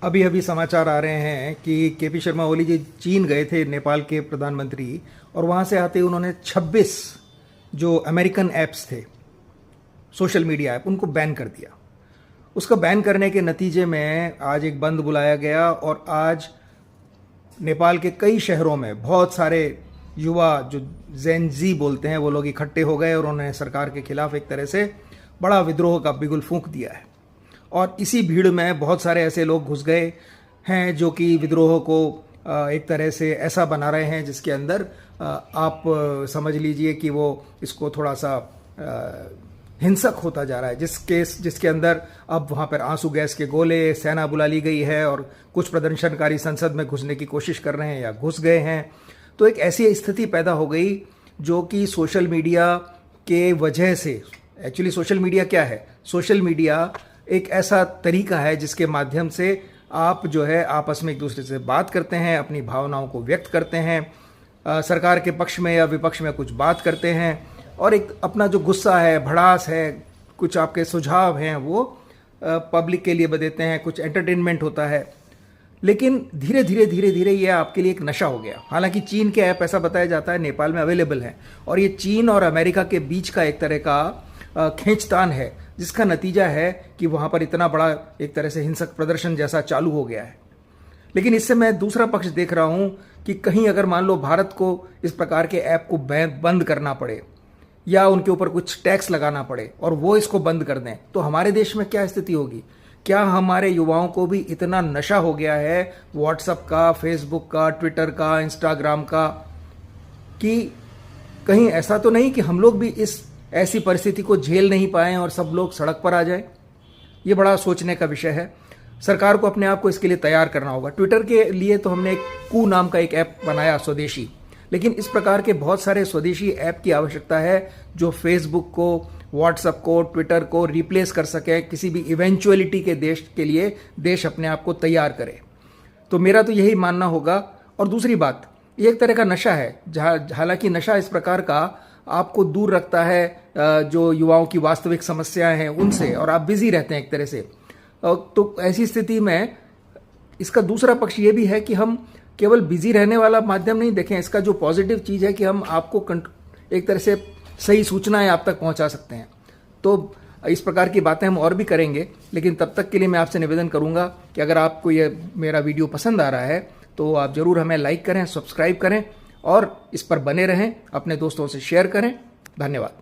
अभी अभी समाचार आ रहे हैं कि केपी शर्मा ओली जी चीन गए थे, नेपाल के प्रधानमंत्री, और वहाँ से आते ही उन्होंने 26 जो अमेरिकन ऐप्स थे, सोशल मीडिया ऐप, उनको बैन कर दिया। उसका बैन करने के नतीजे में आज एक बंद बुलाया गया और आज नेपाल के कई शहरों में बहुत सारे युवा जो जेन जी बोलते हैं वो लोग इकट्ठे हो गए और उन्होंने सरकार के खिलाफ एक तरह से बड़ा विद्रोह का बिगुल फूंक दिया है। और इसी भीड़ में बहुत सारे ऐसे लोग घुस गए हैं जो कि विद्रोह को एक तरह से ऐसा बना रहे हैं जिसके अंदर आप समझ लीजिए कि वो इसको थोड़ा सा हिंसक होता जा रहा है, जिसके अंदर अब वहाँ पर आंसू गैस के गोले, सेना बुला ली गई है और कुछ प्रदर्शनकारी संसद में घुसने की कोशिश कर रहे हैं या घुस गए हैं। तो एक ऐसी स्थिति पैदा हो गई जो कि सोशल मीडिया के वजह से, एक्चुअली सोशल मीडिया क्या है? सोशल मीडिया एक ऐसा तरीका है जिसके माध्यम से आप जो है आपस में एक दूसरे से बात करते हैं, अपनी भावनाओं को व्यक्त करते हैं, सरकार के पक्ष में या विपक्ष में कुछ बात करते हैं और एक अपना जो गुस्सा है, भड़ास है, कुछ आपके सुझाव हैं वो पब्लिक के लिए देते हैं, कुछ एंटरटेनमेंट होता है। लेकिन धीरे धीरे ये आपके लिए एक नशा हो गया। हालांकि चीन के ऐप ऐसा बताया जाता है नेपाल में अवेलेबल हैं और ये चीन और अमेरिका के बीच का एक तरह का खींचतान है, जिसका नतीजा है कि वहाँ पर इतना बड़ा एक तरह से हिंसक प्रदर्शन जैसा चालू हो गया है। लेकिन इससे मैं दूसरा पक्ष देख रहा हूँ कि कहीं अगर मान लो भारत को इस प्रकार के ऐप को बंद करना पड़े या उनके ऊपर कुछ टैक्स लगाना पड़े और वो इसको बंद कर दें, तो हमारे देश में क्या स्थिति होगी? क्या हमारे युवाओं को भी इतना नशा हो गया है व्हाट्सएप का, फेसबुक का, ट्विटर का, इंस्टाग्राम का, कि कहीं ऐसा तो नहीं कि हम लोग भी इस ऐसी परिस्थिति को झेल नहीं पाए और सब लोग सड़क पर आ जाए? ये बड़ा सोचने का विषय है। सरकार को अपने आप को इसके लिए तैयार करना होगा। ट्विटर के लिए तो हमने एक कू नाम का एक ऐप बनाया, स्वदेशी, लेकिन इस प्रकार के बहुत सारे स्वदेशी ऐप की आवश्यकता है जो फेसबुक को, व्हाट्सएप को, ट्विटर को रिप्लेस कर सके। किसी भी इवेंचुअलिटी के देश के लिए देश अपने आप को तैयार करे। तो मेरा तो यही मानना होगा। और दूसरी बात, ये एक तरह का नशा है, हालांकि नशा इस प्रकार का आपको दूर रखता है जो युवाओं की वास्तविक समस्याएं हैं उनसे, और आप बिजी रहते हैं एक तरह से। तो ऐसी स्थिति में इसका दूसरा पक्ष ये भी है कि हम केवल बिजी रहने वाला माध्यम नहीं देखें। इसका जो पॉजिटिव चीज़ है कि हम आपको एक तरह से सही सूचनाएं आप तक पहुंचा सकते हैं। तो इस प्रकार की बातें हम और भी करेंगे, लेकिन तब तक के लिए मैं आपसे निवेदन करूंगा कि अगर आपको ये मेरा वीडियो पसंद आ रहा है तो आप ज़रूर हमें लाइक करें, सब्सक्राइब करें और इस पर बने रहें, अपने दोस्तों से शेयर करें। धन्यवाद।